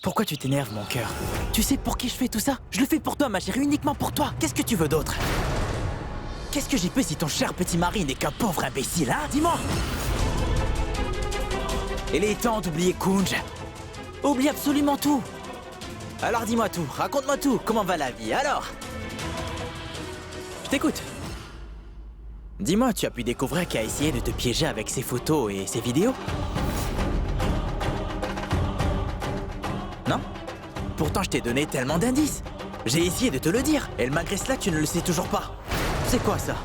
Pourquoi tu t'énerves, mon cœur? Tu sais pour qui je fais tout ça? Je le fais pour toi, ma chérie, uniquement pour toi. Qu'est-ce que tu veux d'autre? Qu'est-ce que j'y peux si ton cher petit mari n'est qu'un pauvre imbécile, hein? Dis-moi! Il est temps d'oublier Kunj. Oublie absolument tout. Alors dis-moi tout, raconte-moi tout. Comment va la vie, alors? Je t'écoute. Dis-moi, tu as pu découvrir qu'il a essayé de te piéger avec ses photos et ses vidéos? Non? Pourtant, je t'ai donné tellement d'indices. J'ai essayé de te le dire, et malgré cela, tu ne le sais toujours pas. C'est quoi ça?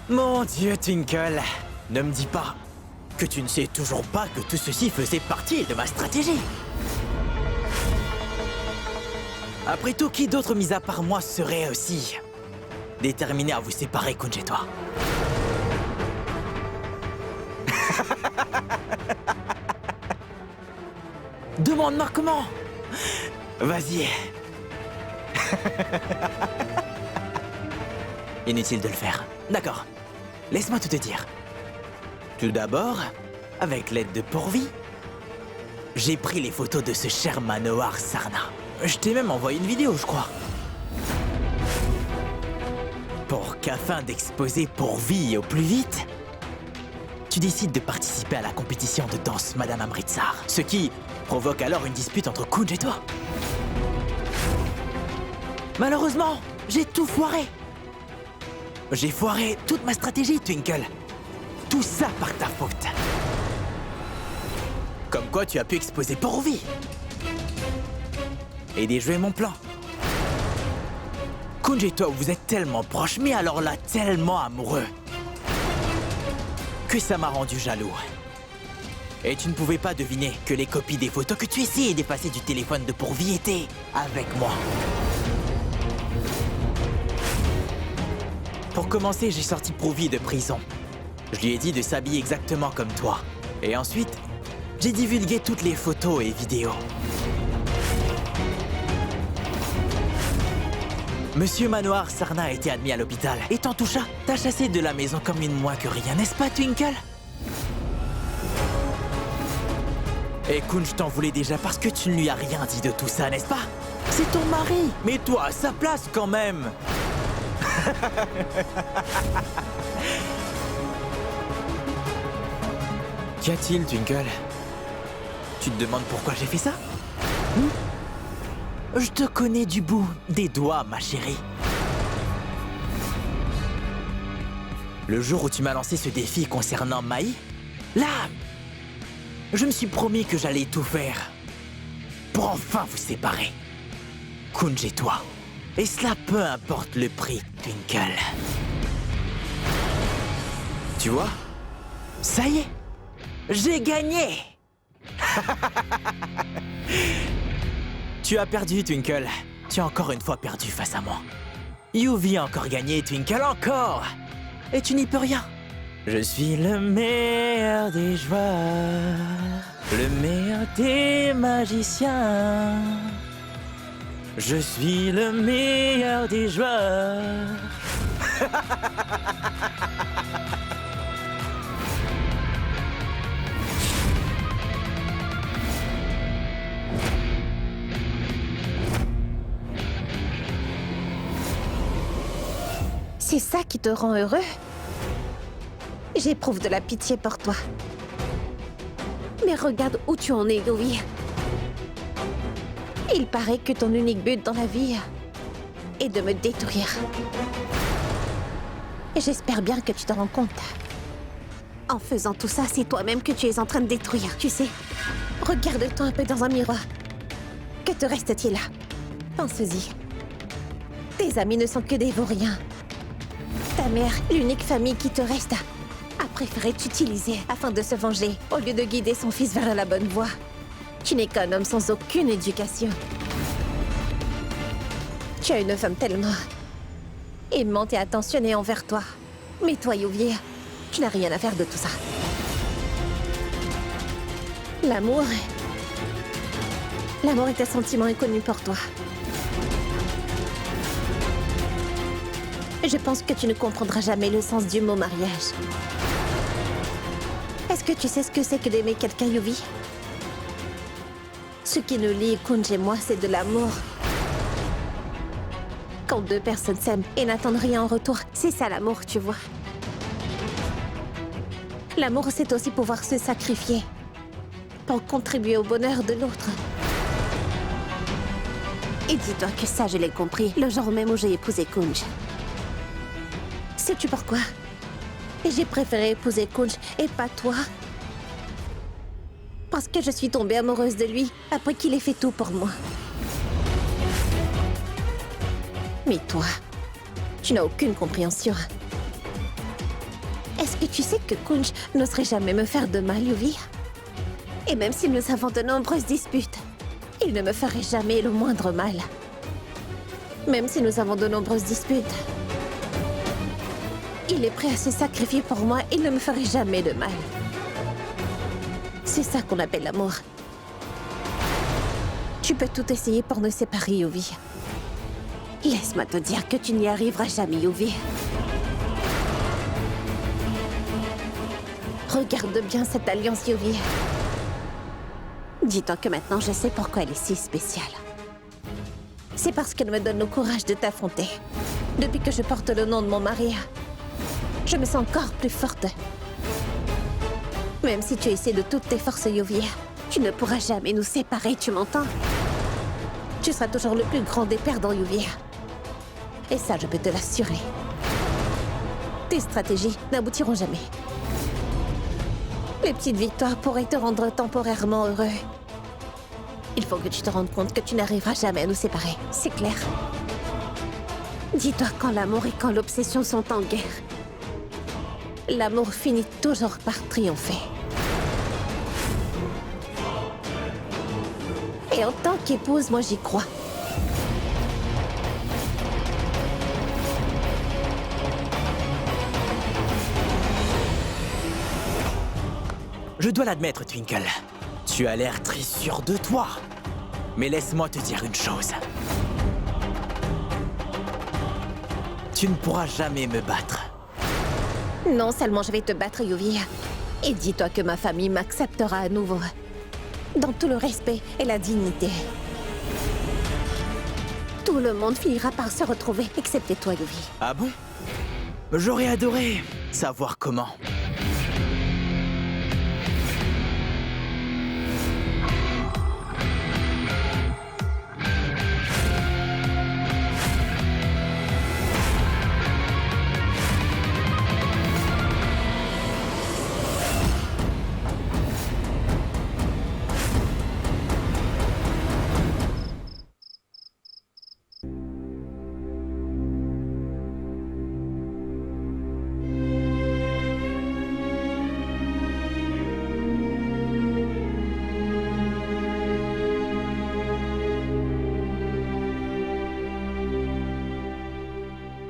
Mon Dieu, Twinkle, ne me dis pas que tu ne sais toujours pas que tout ceci faisait partie de ma stratégie. Après tout, qui d'autre, mis à part moi, serait aussi déterminé à vous séparer, Kunj et toi? Demande-moi comment. Vas-y. Inutile de le faire. D'accord. Laisse-moi tout te dire. Tout d'abord, avec l'aide de Pourvi, j'ai pris les photos de ce cher Manohar Sarna. Je t'ai même envoyé une vidéo, je crois. Pour qu'afin d'exposer Pourvi au plus vite, tu décides de participer à la compétition de danse Madame Amritsar, ce qui provoque alors une dispute entre Kunj et toi. Malheureusement, j'ai tout foiré. J'ai foiré toute ma stratégie, Twinkle. Tout ça par ta faute. Comme quoi tu as pu exposer Pourvi et déjouer mon plan. Kunj et toi, vous êtes tellement proches, mais alors là, tellement amoureux, que ça m'a rendu jaloux. Et tu ne pouvais pas deviner que les copies des photos que tu essayais d'effacer du téléphone de Pourvi étaient avec moi. Pour commencer, j'ai sorti Pourvi de prison. Je lui ai dit de s'habiller exactement comme toi. Et ensuite, j'ai divulgué toutes les photos et vidéos. Monsieur Manohar Sarna a été admis à l'hôpital. Et t'en toucha, t'as chassé de la maison comme une moins que rien, n'est-ce pas, Twinkle? Et Kunj t'en voulait déjà parce que tu ne lui as rien dit de tout ça, n'est-ce pas? C'est ton mari. Mets-toi à sa place quand même. Qu'y a-t-il, Twinkle? Tu te demandes pourquoi j'ai fait ça? Je te connais du bout des doigts, ma chérie. Le jour où tu m'as lancé ce défi concernant Maï, là, je me suis promis que j'allais tout faire pour enfin vous séparer, Kunj et toi. Et cela peu importe le prix, Twinkle. Tu vois? Ça y est, j'ai gagné. Tu as perdu, Twinkle. Tu as encore une fois perdu face à moi. Yuvi a encore gagné, Twinkle, encore. Et tu n'y peux rien. Je suis le meilleur des joueurs, le meilleur des magiciens. Je suis le meilleur des joueurs. C'est ça qui te rend heureux? J'éprouve de la pitié pour toi. Mais regarde où tu en es, Yuvi. Il paraît que ton unique but dans la vie est de me détruire. Et j'espère bien que tu te rends compte. En faisant tout ça, c'est toi-même que tu es en train de détruire, tu sais. Regarde-toi un peu dans un miroir. Que te reste-t-il là? Pense-y. Tes amis ne sont que des vauriens. Ta mère, l'unique famille qui te reste, a préféré t'utiliser afin de se venger, au lieu de guider son fils vers la bonne voie. Tu n'es qu'un homme sans aucune éducation. Tu as une femme tellement aimante et attentionnée envers toi. Mais toi, Yuvi, tu n'as rien à faire de tout ça. L'amour est un sentiment inconnu pour toi. Je pense que tu ne comprendras jamais le sens du mot mariage. Est-ce que tu sais ce que c'est que d'aimer quelqu'un, Yuvi? Ce qui nous lie, Kunj et moi, c'est de l'amour. Quand deux personnes s'aiment et n'attendent rien en retour, c'est ça l'amour, tu vois. L'amour, c'est aussi pouvoir se sacrifier pour contribuer au bonheur de l'autre. Et dis-toi que ça, je l'ai compris le jour même où j'ai épousé Kunj. Sais-tu pourquoi? J'ai préféré épouser Kunj et pas toi. Parce que je suis tombée amoureuse de lui après qu'il ait fait tout pour moi. Mais toi, tu n'as aucune compréhension. Est-ce que tu sais que Kunj n'oserait jamais me faire de mal, Yuvi? Et même si nous avons de nombreuses disputes, il ne me ferait jamais le moindre mal. Même si nous avons de nombreuses disputes, il est prêt à se sacrifier pour moi, il ne me ferait jamais de mal. C'est ça qu'on appelle l'amour. Tu peux tout essayer pour nous séparer, Yuvi. Laisse-moi te dire que tu n'y arriveras jamais, Yuvi. Regarde bien cette alliance, Yuvi. Dis-toi que maintenant je sais pourquoi elle est si spéciale. C'est parce qu'elle me donne le courage de t'affronter. Depuis que je porte le nom de mon mari, je me sens encore plus forte. Même si tu essaies de toutes tes forces, Yuvi, tu ne pourras jamais nous séparer, tu m'entends? Tu seras toujours le plus grand des perdants, Yuvi. Et ça, je peux te l'assurer. Tes stratégies n'aboutiront jamais. Les petites victoires pourraient te rendre temporairement heureux. Il faut que tu te rendes compte que tu n'arriveras jamais à nous séparer, c'est clair. Dis-toi, quand l'amour et quand l'obsession sont en guerre, l'amour finit toujours par triompher. Et en tant qu'épouse, moi j'y crois. Je dois l'admettre, Twinkle. Tu as l'air très sûr de toi. Mais laisse-moi te dire une chose. Tu ne pourras jamais me battre. Non seulement je vais te battre, Yuvi. Et dis-toi que ma famille m'acceptera à nouveau. Dans tout le respect et la dignité. Tout le monde finira par se retrouver, excepté toi, Yuvi. Ah bon? J'aurais adoré savoir comment.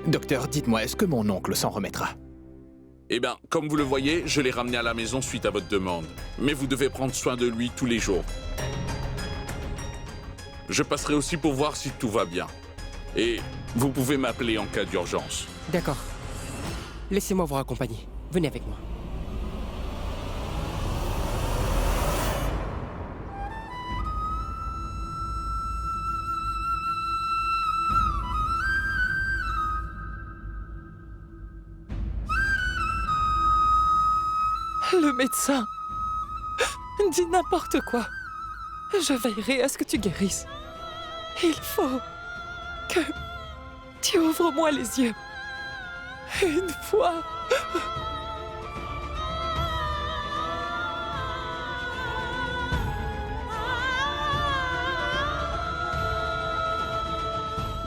Docteur, dites-moi, est-ce que mon oncle s'en remettra? Eh bien, comme vous le voyez, je l'ai ramené à la maison suite à votre demande. Mais vous devez prendre soin de lui tous les jours. Je passerai aussi pour voir si tout va bien. Et vous pouvez m'appeler en cas d'urgence. D'accord. Laissez-moi vous raccompagner. Venez avec moi. Le médecin dit n'importe quoi. Je veillerai à ce que tu guérisses. Il faut que tu ouvres-moi les yeux. Une fois.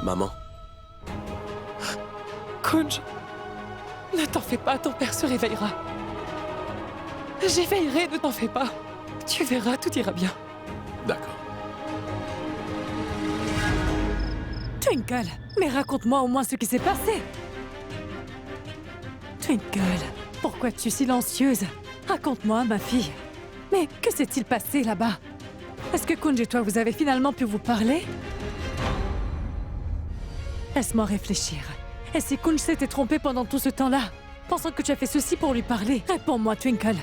Maman. Kunj, ne t'en fais pas, ton père se réveillera. J'éveillerai, ne t'en fais pas. Tu verras, tout ira bien. D'accord. Twinkle, mais raconte-moi au moins ce qui s'est passé. Twinkle, pourquoi es-tu silencieuse? Raconte-moi, ma fille. Mais que s'est-il passé là-bas? Est-ce que Kunj et toi, vous avez finalement pu vous parler? Laisse-moi réfléchir. Et si Kunj s'était trompé pendant tout ce temps-là, pensant que tu as fait ceci pour lui parler, réponds-moi, Twinkle.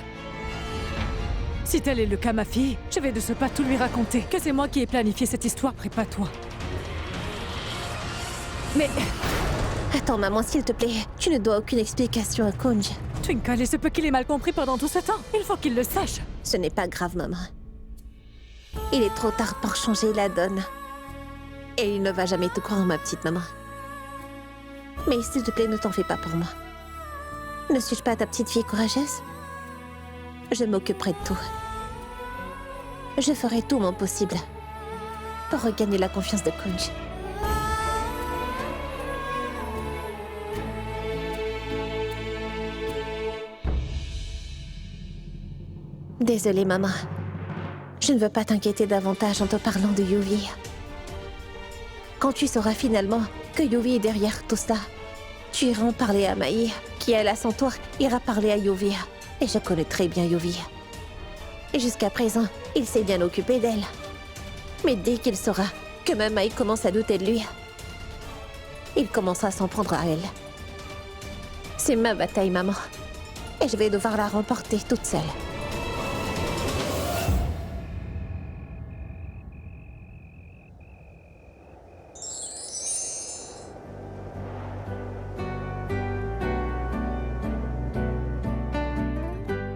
Si tel est le cas, ma fille, je vais de ce pas tout lui raconter, que c'est moi qui ai planifié cette histoire, prépare-toi. Mais... Attends, maman, s'il te plaît. Tu ne dois aucune explication à Kunj. Twinkle, il se peut qu'il ait mal compris pendant tout ce temps. Il faut qu'il le sache. Ce n'est pas grave, maman. Il est trop tard pour changer la donne. Et il ne va jamais te croire, ma petite maman. Mais s'il te plaît, ne t'en fais pas pour moi. Ne suis-je pas ta petite fille courageuse? Je m'occuperai de tout. Je ferai tout mon possible pour regagner la confiance de Kunj. Désolée, maman. Je ne veux pas t'inquiéter davantage en te parlant de Yuvi. Quand tu sauras finalement que Yuvi est derrière tout ça, tu iras en parler à Mai, qui elle, à son tour, ira parler à Yuvi. Et je connais très bien Yuvi. Et jusqu'à présent, il s'est bien occupé d'elle. Mais dès qu'il saura que même Mai commence à douter de lui, il commencera à s'en prendre à elle. C'est ma bataille, maman. Et je vais devoir la remporter toute seule.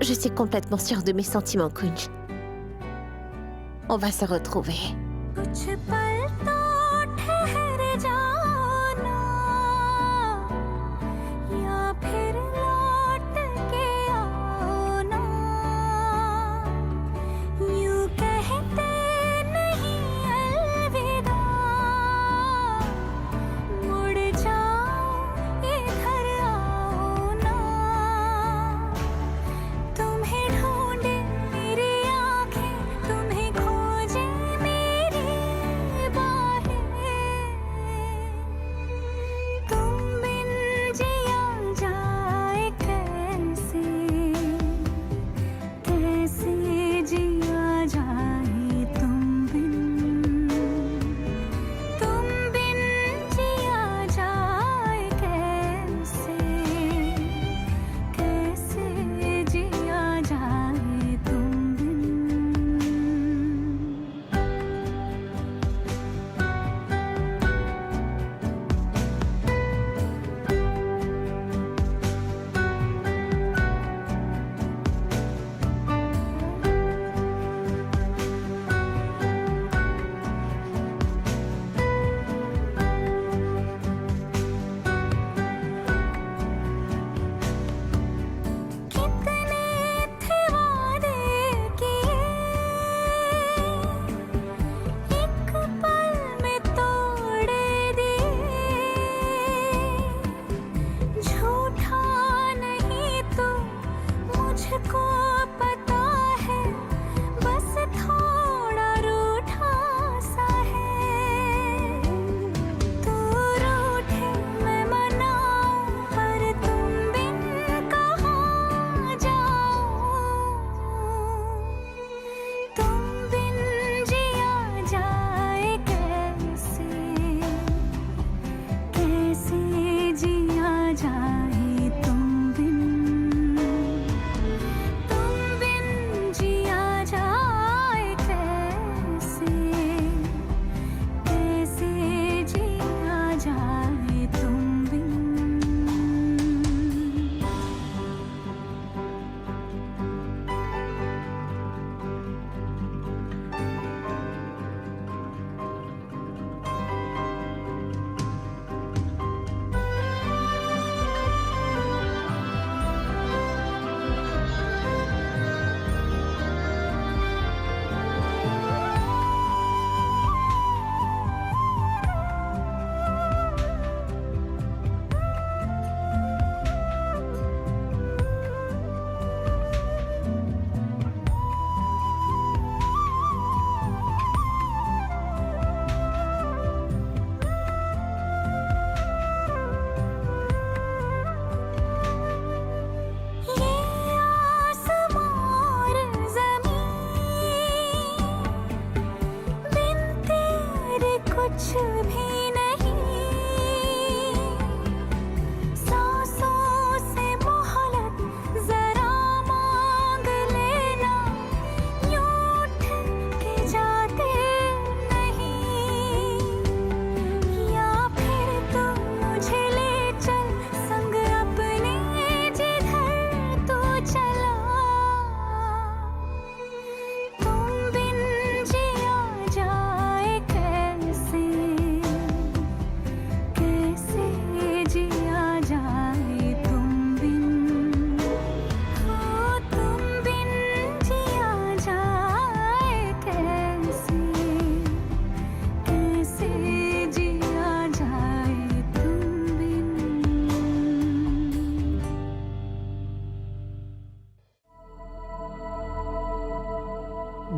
Je suis complètement sûre de mes sentiments, Kunj. On va se retrouver.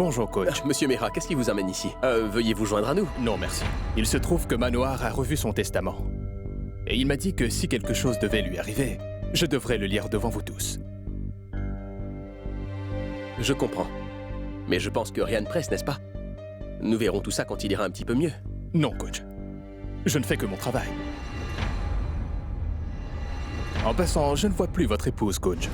Bonjour, coach. Monsieur Mera, qu'est-ce qui vous amène ici? Veuillez vous joindre à nous. Non, merci. Il se trouve que Manoir a revu son testament. Et il m'a dit que si quelque chose devait lui arriver, je devrais le lire devant vous tous. Je comprends. Mais je pense que rien ne presse, n'est-ce pas? Nous verrons tout ça quand il ira un petit peu mieux. Non, coach. Je ne fais que mon travail. En passant, je ne vois plus votre épouse, coach.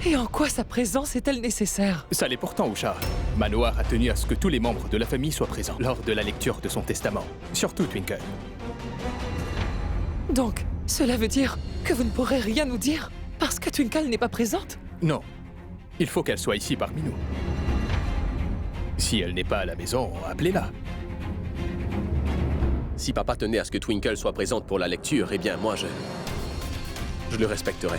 Et en quoi sa présence est-elle nécessaire? Ça l'est pourtant, Usha. Manoir a tenu à ce que tous les membres de la famille soient présents lors de la lecture de son testament. Surtout Twinkle. Donc, cela veut dire que vous ne pourrez rien nous dire parce que Twinkle n'est pas présente? Non. Il faut qu'elle soit ici parmi nous. Si elle n'est pas à la maison, appelez-la. Si papa tenait à ce que Twinkle soit présente pour la lecture, eh bien, moi, je le respecterai.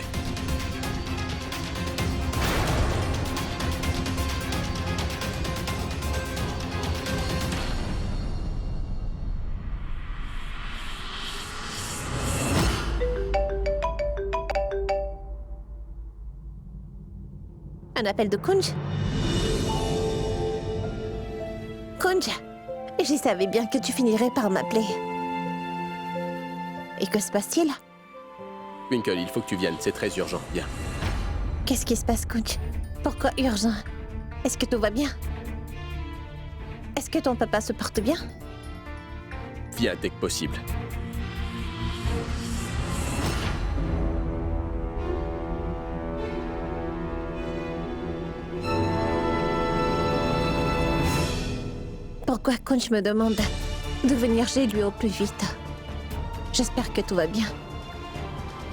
Un appel de Kunj? Kunj, je savais bien que tu finirais par m'appeler. Et que se passe-t-il? Twinkle, il faut que tu viennes, c'est très urgent. Viens. Qu'est-ce qui se passe, Kunj? Pourquoi urgent? Est-ce que tout va bien? Est-ce que ton papa se porte bien? Viens dès que possible. Pourquoi Kunj me demande de venir chez lui au plus vite? J'espère que tout va bien.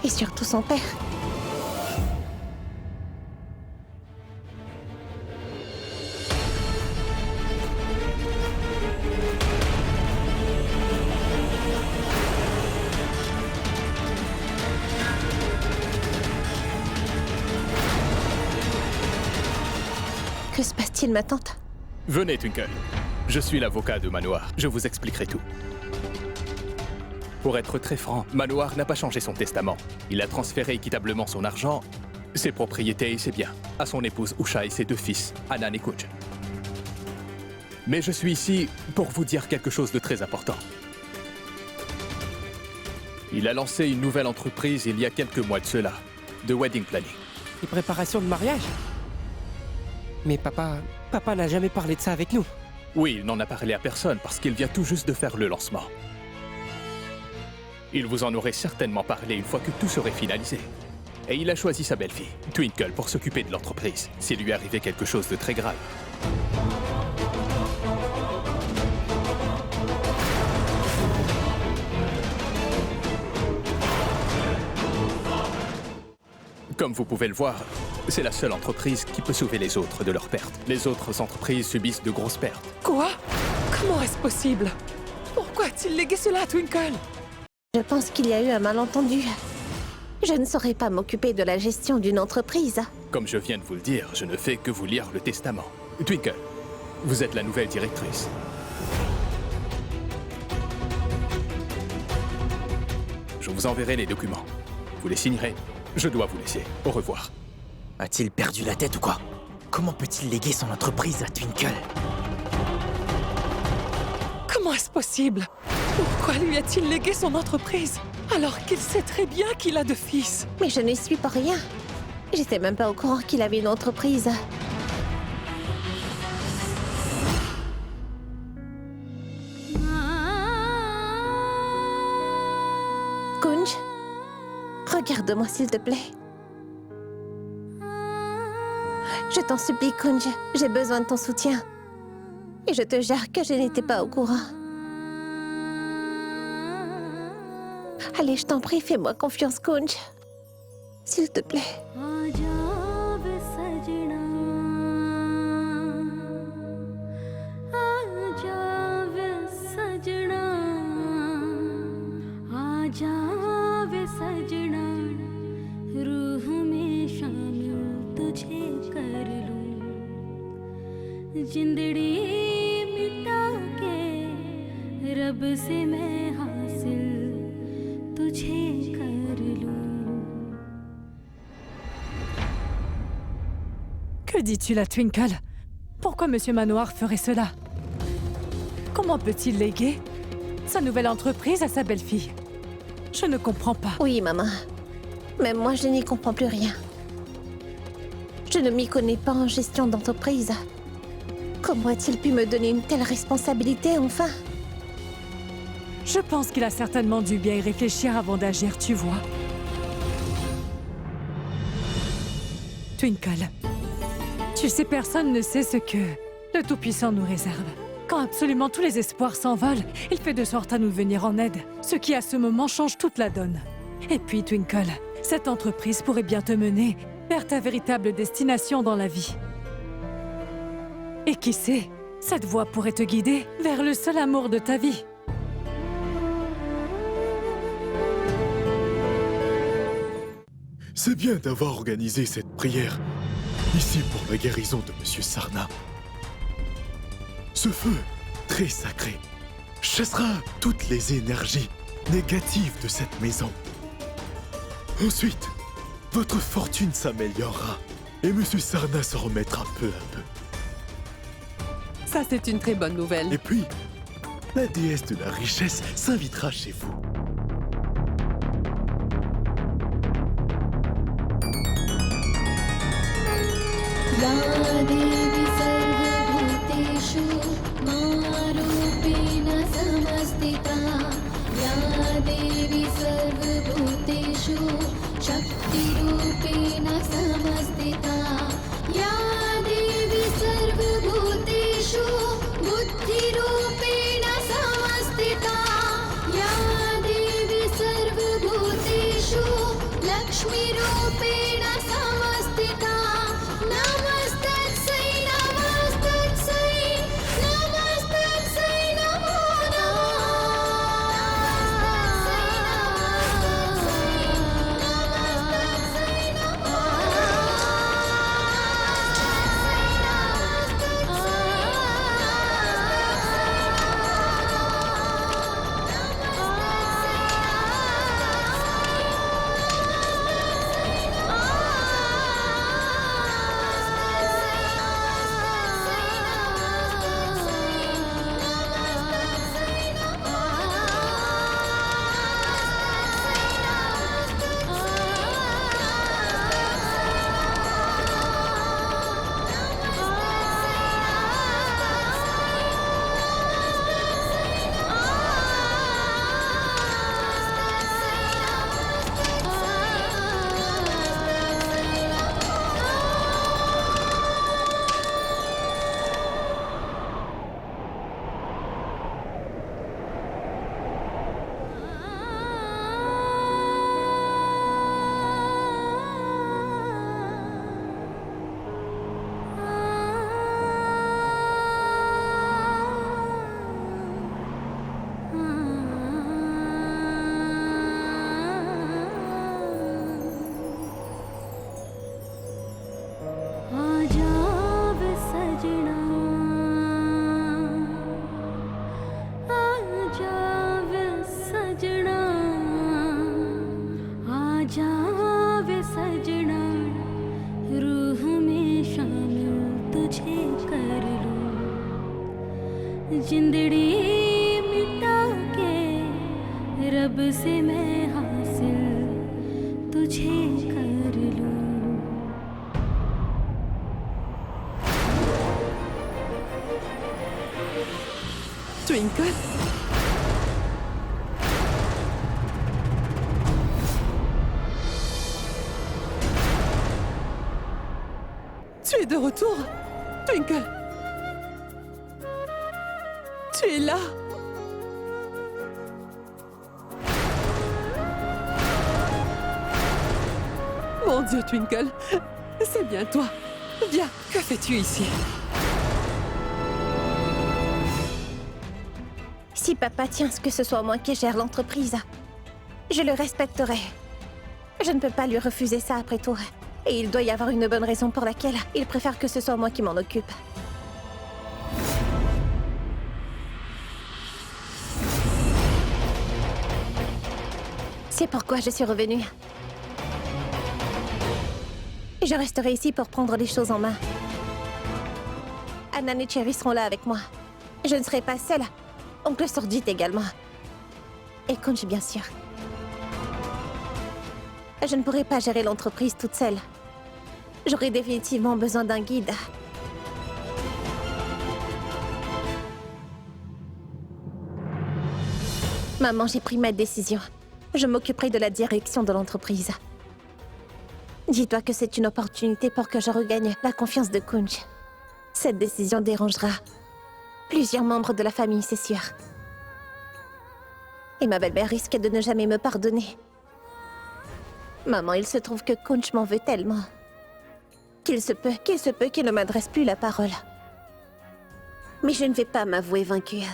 Et surtout son père. Que se passe-t-il, ma tante? Venez, Twinkle. Je suis l'avocat de Manoir. Je vous expliquerai tout. Pour être très franc, Manoir n'a pas changé son testament. Il a transféré équitablement son argent, ses propriétés et ses biens, à son épouse Usha et ses deux fils, Anan et Kunj. Mais je suis ici pour vous dire quelque chose de très important. Il a lancé une nouvelle entreprise il y a quelques mois de cela, de wedding planning. Les préparations de mariage? Mais papa n'a jamais parlé de ça avec nous. Oui, il n'en a parlé à personne parce qu'il vient tout juste de faire le lancement. Il vous en aurait certainement parlé une fois que tout serait finalisé. Et il a choisi sa belle-fille, Twinkle, pour s'occuper de l'entreprise, s'il lui arrivait quelque chose de très grave. Comme vous pouvez le voir, c'est la seule entreprise qui peut sauver les autres de leurs pertes. Les autres entreprises subissent de grosses pertes. Quoi? Comment est-ce possible? Pourquoi a-t-il légué cela à Twinkle? Je pense qu'il y a eu un malentendu. Je ne saurais pas m'occuper de la gestion d'une entreprise. Comme je viens de vous le dire, je ne fais que vous lire le testament. Twinkle, vous êtes la nouvelle directrice. Je vous enverrai les documents. Vous les signerez. Je dois vous laisser. Au revoir. A-t-il perdu la tête ou quoi? Comment peut-il léguer son entreprise à Twinkle? Comment est-ce possible? Pourquoi lui a-t-il légué son entreprise alors qu'il sait très bien qu'il a deux fils? Mais je n'y suis pour rien. J'étais même pas au courant qu'il avait une entreprise. Kunj, regarde-moi s'il te plaît. Je t'en supplie, Kunj, j'ai besoin de ton soutien. Et je te jure que je n'étais pas au courant. Allez, je t'en prie, fais-moi confiance, Kunj. S'il te plaît. जिंदड़ी मिटा के रब से मैं हासिल तुझे कर लूं। Que dis-tu là, Twinkle? Pourquoi Monsieur Manoir ferait cela? Comment peut-il léguer sa nouvelle entreprise à sa belle-fille? Je ne comprends pas. Oui, maman. Même moi, je n'y comprends plus rien. Je ne m'y connais pas en gestion d'entreprise. Comment a-t-il pu me donner une telle responsabilité, enfin? Je pense qu'il a certainement dû bien y réfléchir avant d'agir, tu vois. Twinkle, tu sais, personne ne sait ce que le Tout-Puissant nous réserve. Quand absolument tous les espoirs s'envolent, il fait de sorte à nous venir en aide, ce qui à ce moment change toute la donne. Et puis, Twinkle, cette entreprise pourrait bien te mener vers ta véritable destination dans la vie. Et qui sait, cette voie pourrait te guider vers le seul amour de ta vie. C'est bien d'avoir organisé cette prière, ici pour la guérison de Monsieur Sarna. Ce feu, très sacré, chassera toutes les énergies négatives de cette maison. Ensuite, votre fortune s'améliorera et Monsieur Sarna se remettra peu à peu. Ça, c'est une très bonne nouvelle. Et puis, la déesse de la richesse s'invitera chez vous. या देवी सर्वभूतेषु मारूपेण समस्थिता या देवी सर्वभूतेषु शक्तिरूपेण समस्थिता या देवी सर्वभूतेषु बुद्धिरूपेण समस्थिता या देवी सर्वभूतेषु लक्ष्मीरूपेण समस्थिता जिंदड़ी मिटा के रब से मैं हासिल तुझे कर लूं Twinkle? Tu es de retour, Twinkle? Tu es là? Mon Dieu, Twinkle, c'est bien toi. Viens, que fais-tu ici? Si papa tient à ce que ce soit moi qui gère l'entreprise, je le respecterai. Je ne peux pas lui refuser ça après tout. Et il doit y avoir une bonne raison pour laquelle il préfère que ce soit moi qui m'en occupe. C'est pourquoi je suis revenue. Et je resterai ici pour prendre les choses en main. Anan et Cherry seront là avec moi. Je ne serai pas seule. Oncle Sordide également. Et Kunj, bien sûr. Je ne pourrai pas gérer l'entreprise toute seule. J'aurai définitivement besoin d'un guide. Maman, j'ai pris ma décision. Je m'occuperai de la direction de l'entreprise. Dis-toi que c'est une opportunité pour que je regagne la confiance de Kunj. Cette décision dérangera plusieurs membres de la famille, c'est sûr. Et ma belle-mère risque de ne jamais me pardonner. Maman, il se trouve que Kunj m'en veut tellement qu'il se peut qu'il ne m'adresse plus la parole. Mais je ne vais pas m'avouer vaincue.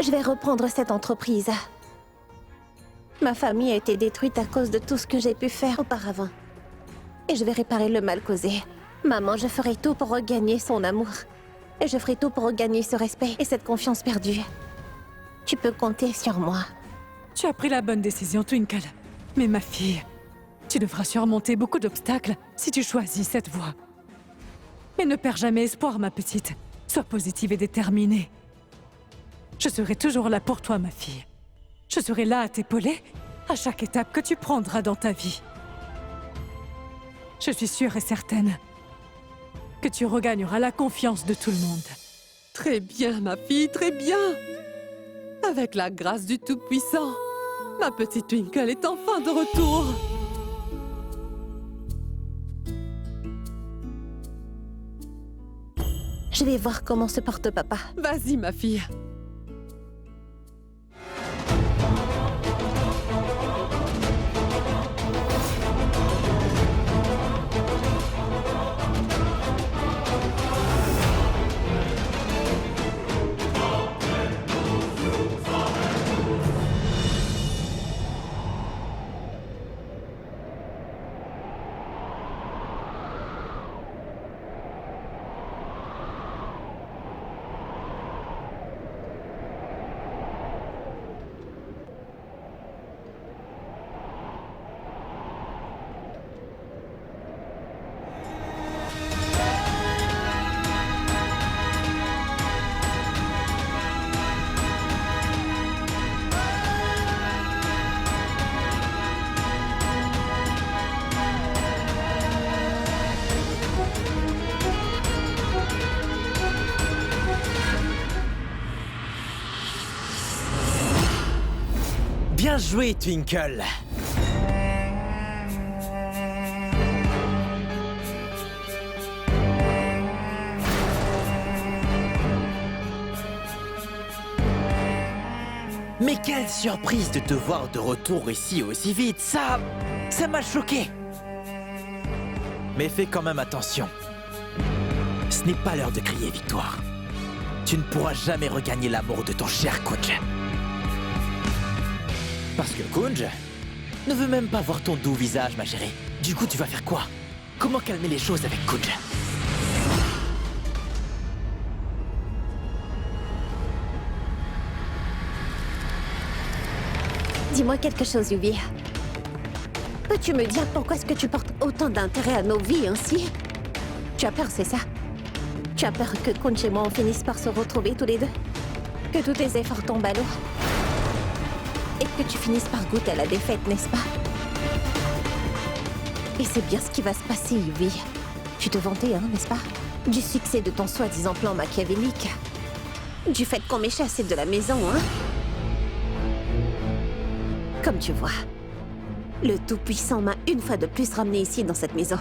Je vais reprendre cette entreprise. Ma famille a été détruite à cause de tout ce que j'ai pu faire auparavant. Et je vais réparer le mal causé. Maman, je ferai tout pour regagner son amour. Et je ferai tout pour regagner ce respect et cette confiance perdue. Tu peux compter sur moi. Tu as pris la bonne décision, Twinkle. Mais ma fille, tu devras surmonter beaucoup d'obstacles si tu choisis cette voie. Mais ne perds jamais espoir, ma petite. Sois positive et déterminée. Je serai toujours là pour toi, ma fille. Je serai là à t'épauler à chaque étape que tu prendras dans ta vie. Je suis sûre et certaine que tu regagneras la confiance de tout le monde. Très bien, ma fille, très bien. Avec la grâce du Tout-Puissant, ma petite Twinkle est enfin de retour. Je vais voir comment se porte papa. Vas-y, ma fille. Bien joué, Twinkle. Mais quelle surprise de te voir de retour ici aussi vite, ça m'a choqué. Mais fais quand même attention. Ce n'est pas l'heure de crier victoire. Tu ne pourras jamais regagner l'amour de ton cher Kunj. Parce que Kunj ne veut même pas voir ton doux visage, ma chérie. Du coup, tu vas faire quoi? Comment calmer les choses avec Kunj? Dis-moi quelque chose, Yubi. Peux-tu me dire pourquoi est-ce que tu portes autant d'intérêt à nos vies ainsi? Tu as peur, c'est ça? Tu as peur que Kunj et moi on finisse par se retrouver tous les deux? Que tous tes efforts tombent à l'eau? Et que tu finisses par goûter à la défaite, n'est-ce pas? Et c'est bien ce qui va se passer, Yubi. Tu te vantais, hein, n'est-ce pas? Du succès de ton soi-disant plan machiavélique. Du fait qu'on m'ait chassé de la maison, hein? Comme tu vois, le Tout-Puissant m'a une fois de plus ramené ici dans cette maison.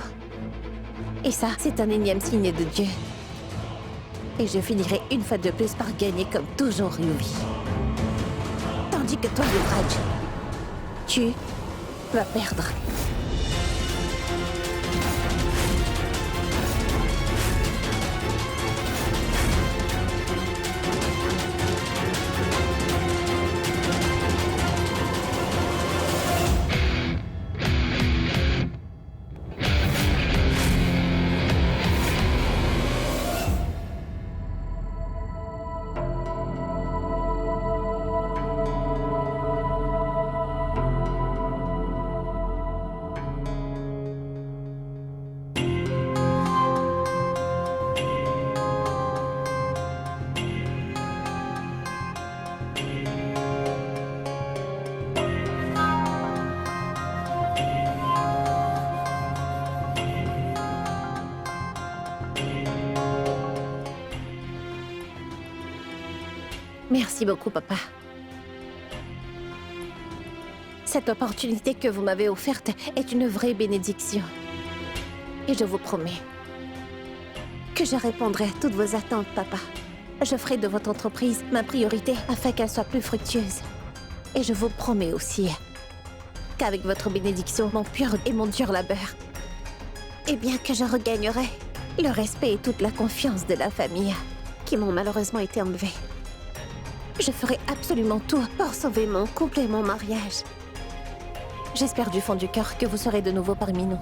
Et ça, c'est un énième signe de Dieu. Et je finirai une fois de plus par gagner comme toujours, Yubi. Tandis que toi, Yuvraj, tu vas perdre. Merci beaucoup, papa. Cette opportunité que vous m'avez offerte est une vraie bénédiction. Et je vous promets que je répondrai à toutes vos attentes, papa. Je ferai de votre entreprise ma priorité afin qu'elle soit plus fructueuse. Et je vous promets aussi qu'avec votre bénédiction, mon pur et mon dur labeur, eh bien que je regagnerai le respect et toute la confiance de la famille qui m'ont malheureusement été enlevés. Je ferai absolument tout pour sauver mon couple et mon mariage. J'espère du fond du cœur que vous serez de nouveau parmi nous.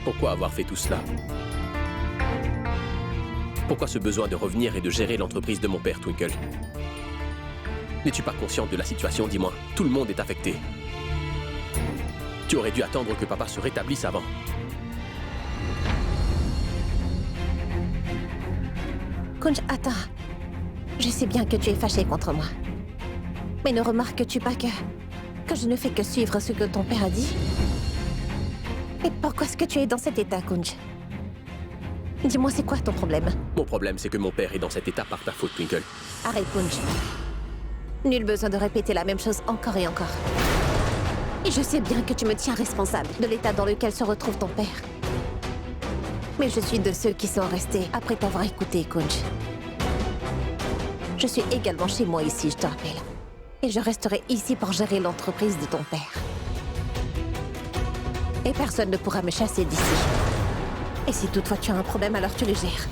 Pourquoi avoir fait tout cela? Pourquoi ce besoin de revenir et de gérer l'entreprise de mon père, Twinkle? N'es-tu pas consciente de la situation, dis-moi? Tout le monde est affecté. Tu aurais dû attendre que papa se rétablisse avant. Kunj, attends. Je sais bien que tu es fâché contre moi. Mais ne remarques-tu pas que je ne fais que suivre ce que ton père a dit? Et pourquoi est-ce que tu es dans cet état, Kunj? Dis-moi, c'est quoi ton problème? Mon problème, c'est que mon père est dans cet état par ta faute, Twinkle. Arrête, Kunj. Nul besoin de répéter la même chose encore et encore. Et je sais bien que tu me tiens responsable de l'état dans lequel se retrouve ton père. Mais je suis de ceux qui sont restés après t'avoir écouté, Kunj. Je suis également chez moi ici, je te rappelle. Et je resterai ici pour gérer l'entreprise de ton père. Et personne ne pourra me chasser d'ici. Et si toutefois tu as un problème, alors tu le gères.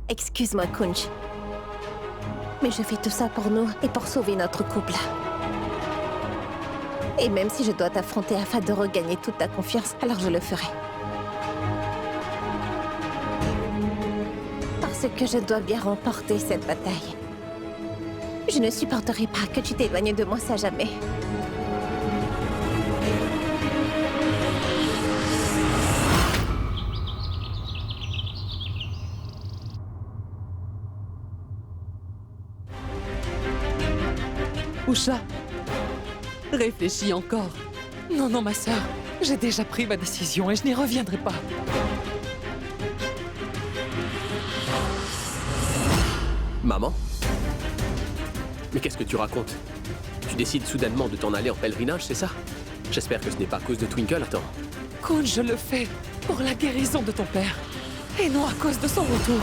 Excuse-moi, Kunj. Mais je fais tout ça pour nous et pour sauver notre couple. Et même si je dois t'affronter afin de regagner toute ta confiance, alors je le ferai. Parce que je dois bien remporter cette bataille. Je ne supporterai pas que tu t'éloignes de moi, ça jamais. Usha, réfléchis encore. Non, non, ma sœur, j'ai déjà pris ma décision et je n'y reviendrai pas. Maman? Mais qu'est-ce que tu racontes? Tu décides soudainement de t'en aller en pèlerinage, c'est ça? J'espère que ce n'est pas à cause de Twinkle, attends. Kunj, je le fais pour la guérison de ton père. Et non à cause de son retour.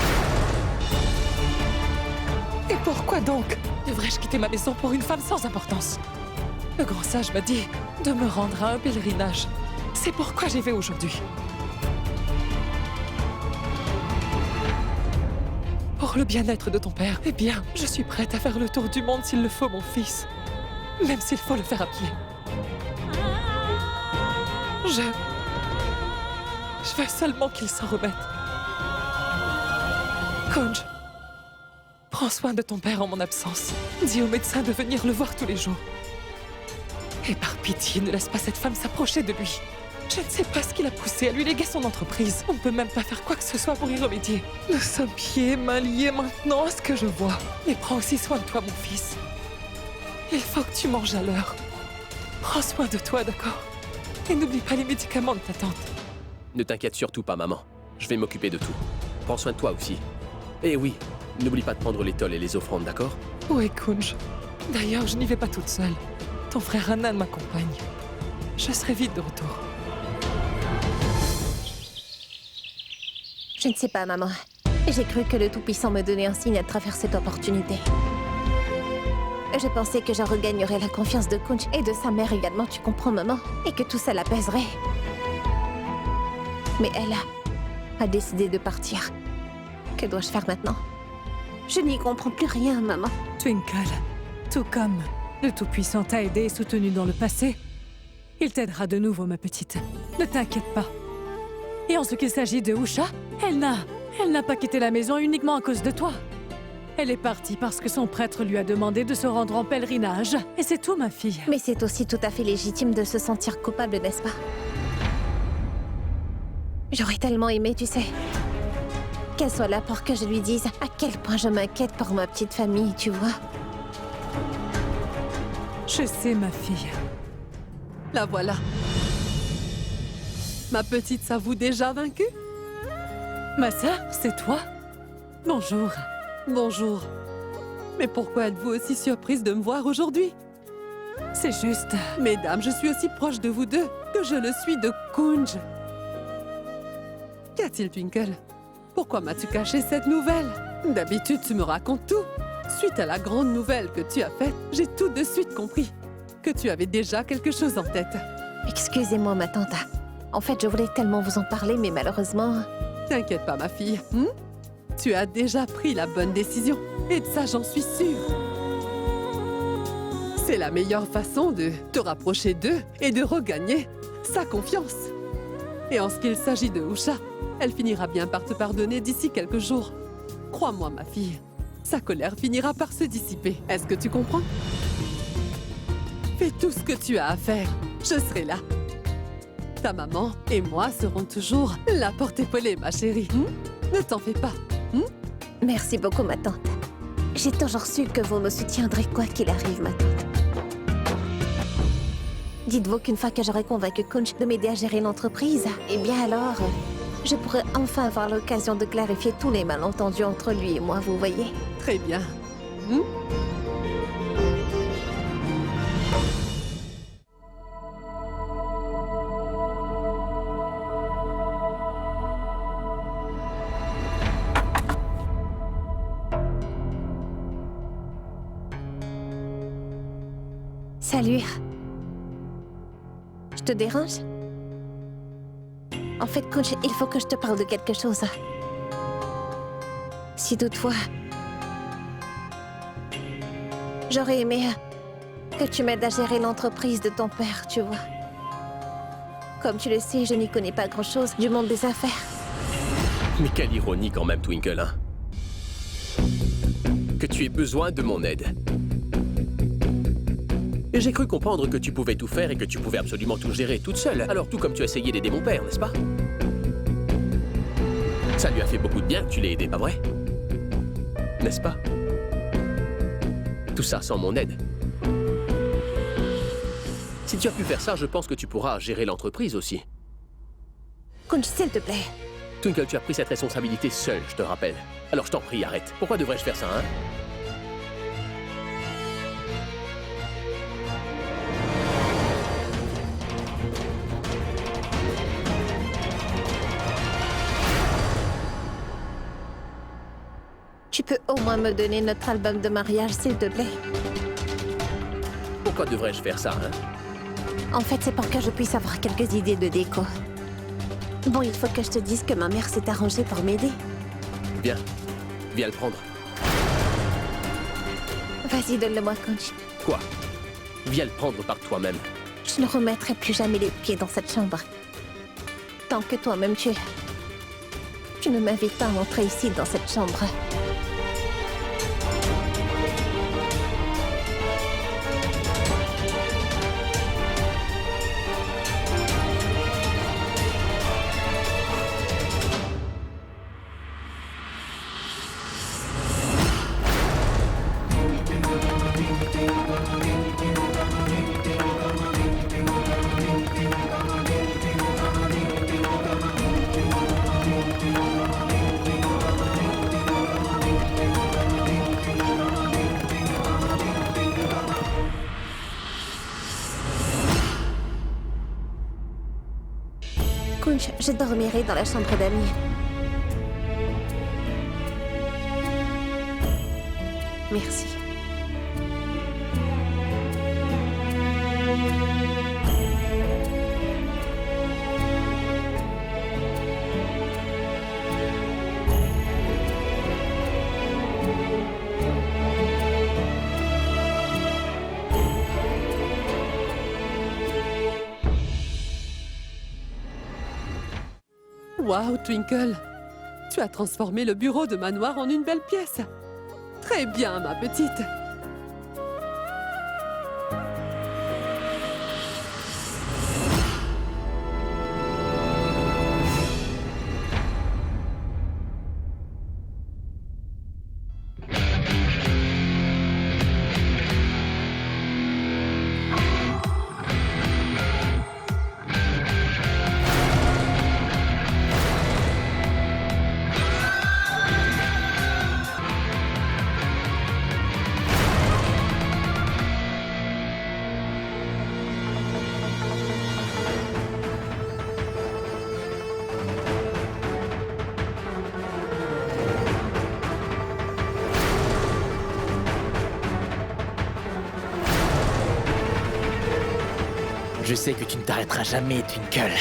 Et pourquoi donc devrais-je quitter ma maison pour une femme sans importance? Le grand sage m'a dit de me rendre à un pèlerinage. C'est pourquoi j'y vais aujourd'hui. Pour le bien-être de ton père, eh bien, je suis prête à faire le tour du monde s'il le faut, mon fils. Même s'il faut le faire à pied. Je veux seulement qu'il s'en remette. Kunj, prends soin de ton père en mon absence. Dis au médecin de venir le voir tous les jours. Et par pitié, ne laisse pas cette femme s'approcher de lui. Je ne sais pas ce qui l'a poussé à lui léguer son entreprise. On ne peut même pas faire quoi que ce soit pour y remédier. Nous sommes pieds et mains liés maintenant à ce que je vois. Mais prends aussi soin de toi, mon fils. Il faut que tu manges à l'heure. Prends soin de toi, d'accord? Et n'oublie pas les médicaments de ta tante. Ne t'inquiète surtout pas, maman. Je vais m'occuper de tout. Prends soin de toi aussi. Et oui, n'oublie pas de prendre les tolls et les offrandes, d'accord? Oui, Kunj. D'ailleurs, je n'y vais pas toute seule. Ton frère Anan m'accompagne. Je serai vite de retour. Je ne sais pas, maman. J'ai cru que le Tout-Puissant me donnait un signe à travers cette opportunité. Je pensais que je regagnerais la confiance de Kunj et de sa mère également, tu comprends, maman? Et que tout ça l'apaiserait. Mais elle a décidé de partir. Que dois-je faire maintenant? Je n'y comprends plus rien, maman. Twinkle, tout comme le Tout-Puissant t'a aidé et soutenu dans le passé, il t'aidera de nouveau, ma petite. Ne t'inquiète pas. Et en ce qu'il s'agit de Usha, elle n'a pas quitté la maison uniquement à cause de toi. Elle est partie parce que son prêtre lui a demandé de se rendre en pèlerinage. Et c'est tout, ma fille. Mais c'est aussi tout à fait légitime de se sentir coupable, n'est-ce pas? J'aurais tellement aimé, tu sais, qu'elle soit là pour que je lui dise à quel point je m'inquiète pour ma petite famille, tu vois. Je sais, ma fille. La voilà. Ma petite s'avoue déjà vaincue? Ma sœur, c'est toi? Bonjour. Bonjour. Mais pourquoi êtes-vous aussi surprise de me voir aujourd'hui? C'est juste... Mesdames, je suis aussi proche de vous deux que je le suis de Kunj. Qu'y a-t-il, Twinkle? Pourquoi m'as-tu caché cette nouvelle? D'habitude, tu me racontes tout. Suite à la grande nouvelle que tu as faite, j'ai tout de suite compris que tu avais déjà quelque chose en tête. Excusez-moi, ma tante. En fait, je voulais tellement vous en parler, mais malheureusement... T'inquiète pas, ma fille. Tu as déjà pris la bonne décision. Et de ça, j'en suis sûre. C'est la meilleure façon de te rapprocher d'eux et de regagner sa confiance. Et en ce qu'il s'agit de Usha, elle finira bien par te pardonner d'ici quelques jours. Crois-moi, ma fille, sa colère finira par se dissiper. Est-ce que tu comprends? Fais tout ce que tu as à faire. Je serai là. Ta maman et moi serons toujours là pour t'épauler, ma chérie. Ne t'en fais pas. Merci beaucoup, ma tante. J'ai toujours su que vous me soutiendrez quoi qu'il arrive, ma tante. Dites-vous qu'une fois que j'aurai convaincu Kunj de m'aider à gérer l'entreprise, eh bien alors, je pourrai enfin avoir l'occasion de clarifier tous les malentendus entre lui et moi, vous voyez? Très bien. Salut. Je te dérange? En fait, Kunj, il faut que je te parle de quelque chose. Si toutefois... J'aurais aimé que tu m'aides à gérer l'entreprise de ton père, tu vois. Comme tu le sais, je n'y connais pas grand-chose du monde des affaires. Mais quelle ironie quand même, Twinkle, hein? Que tu aies besoin de mon aide. Et j'ai cru comprendre que tu pouvais tout faire et que tu pouvais absolument tout gérer toute seule. Alors tout comme tu as essayé d'aider mon père, n'est-ce pas? Ça lui a fait beaucoup de bien que tu l'aies aidé, pas vrai? N'est-ce pas? Tout ça sans mon aide. Si tu as pu faire ça, je pense que tu pourras gérer l'entreprise aussi. Kunj, s'il te plaît. Twinkle, tu as pris cette responsabilité seule, je te rappelle. Alors je t'en prie, arrête. Pourquoi devrais-je faire ça, hein? Tu peux au moins me donner notre album de mariage, s'il te plaît? Pourquoi devrais-je faire ça, hein? En fait, c'est pour que je puisse avoir quelques idées de déco. Bon, il faut que je te dise que ma mère s'est arrangée pour m'aider. Viens. Viens le prendre. Vas-y, donne-le-moi, Kunj. Quoi? Viens le prendre par toi-même. Je ne remettrai plus jamais les pieds dans cette chambre. Tant que toi-même tu ne m'invites pas à entrer ici dans cette chambre. Kunj, je dormirai dans la chambre d'amis. Merci. Waouh, Twinkle! Tu as transformé le bureau de manoir en une belle pièce. Très bien, ma petite. Je sais que tu ne t'arrêteras jamais, Twinkle.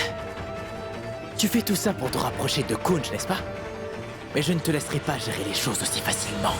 Tu fais tout ça pour te rapprocher de Kunj, n'est-ce pas? Mais je ne te laisserai pas gérer les choses aussi facilement.